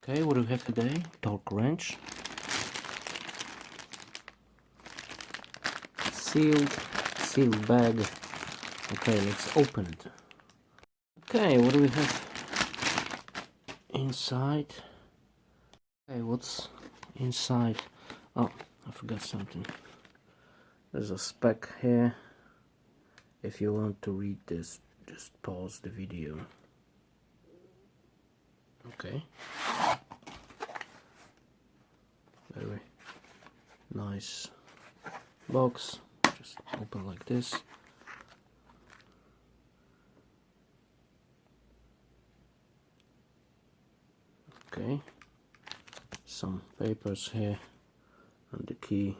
Okay, what do we have today? Torque wrench. Sealed bag. Okay, let's open it. Okay, what do we have inside? Okay, what's inside? Oh, I forgot something. There's a spec here. If you want to read this, just pause the video. Okay. Very nice box. Just open like this. Okay. Some papers here and the key.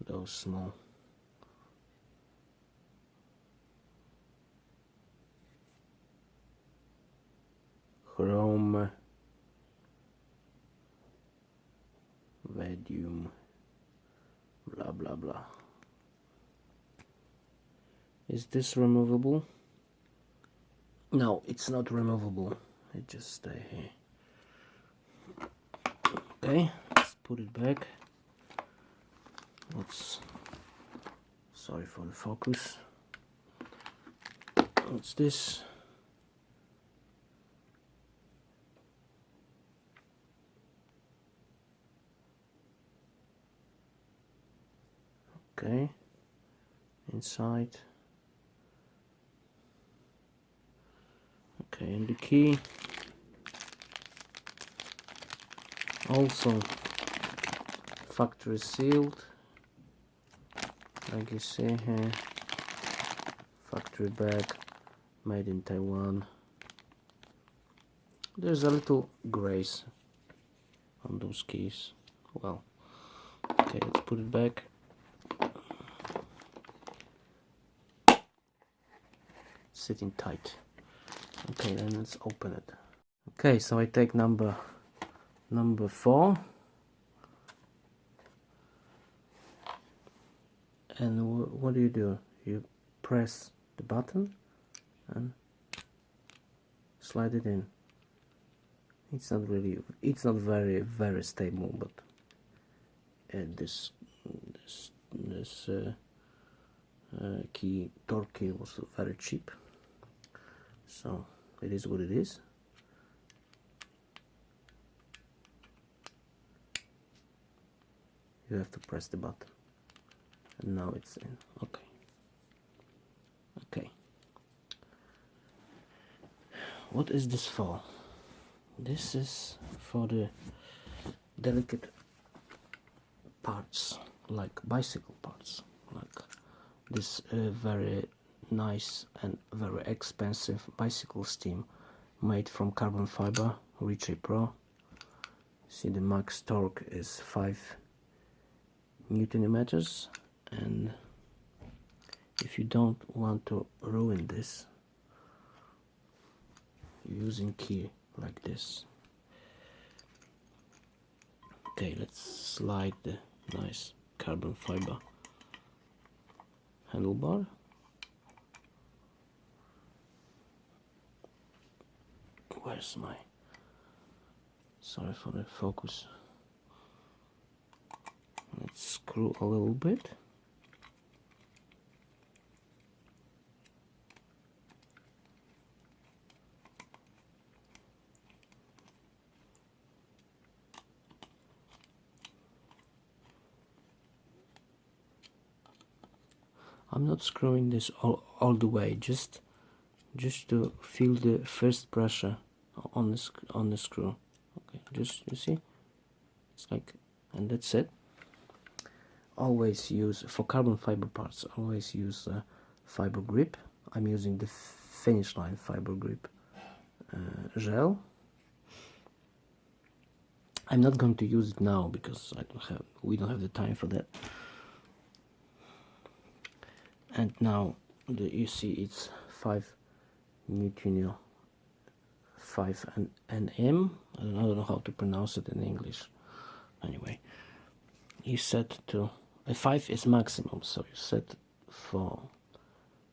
Those small chrome vanadium blah blah blah. Is this removable? No, it's not removable. It just stay here. Okay, let's put it back. Sorry for the focus. What's this? Okay, inside. Okay, and the key. Also factory sealed, like you see here. Factory bag, made in Taiwan. There's a little grace on those keys. Well, okay, let's put it back. Sitting tight. Okay, then let's open it. Okay, so I take number 4, and what do? You press the button and slide it in. It's not very stable, but this torque key was very cheap, so it is what it is. You have to press the button, and now it's in. Okay. What is this for? This is for the delicate parts, like bicycle parts, like this very nice and very expensive bicycle stem made from carbon fiber, Richie Pro. See, the max torque is 5 Newton meters, and if you don't want to ruin this, using key like this. Okay, let's slide the nice carbon fiber handlebar. Where's my, sorry for the focus. Let's screw a little bit. I'm not screwing this all the way, just to feel the first pressure on the screw. Okay, just, you see, it's like, and that's it. Always use, for carbon fiber parts, always use fiber grip. I'm using the Finish Line fiber grip gel. I'm not going to use it now because we don't have the time for that. And now you see it's 5 Newton, 5 nm. I don't know how to pronounce it in English. Anyway, you set to 5 is maximum, so you set 4.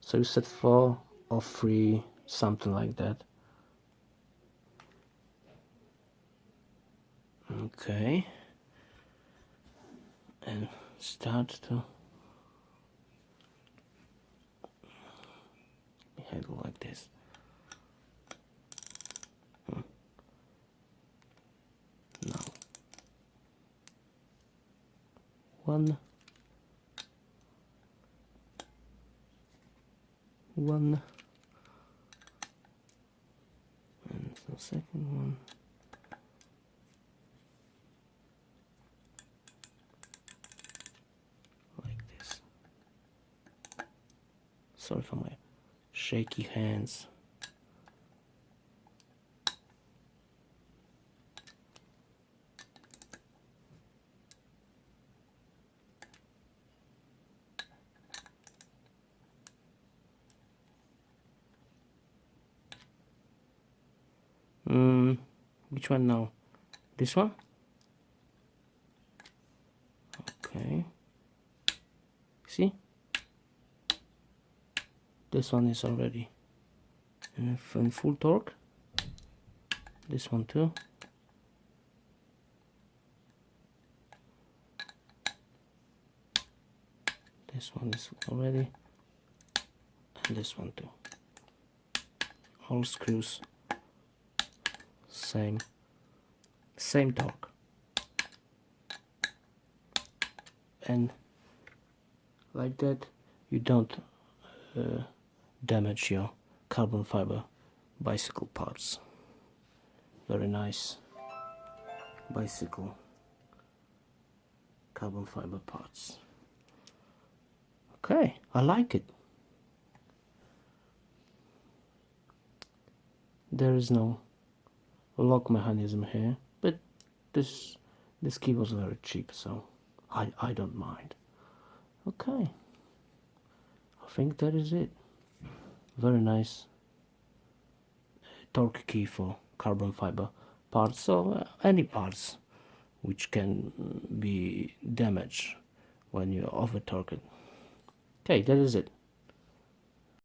So you set 4 or 3, something like that. Okay, and start to handle like this. Now 1, 1, and the second one. Like this. Sorry for my shaky hands. Which one now? This one? Okay. See? This one is already in full torque. This one too. This one is already, and this one too. All screws same torque, and like that you don't damage your carbon fiber bicycle parts. Very nice bicycle carbon fiber parts. Okay, I like it. There is no lock mechanism here, but this key was very cheap, so I don't mind. Okay, I think that is it. Very nice torque key for carbon fiber parts, so any parts which can be damaged when you over torque it. Okay, that is it.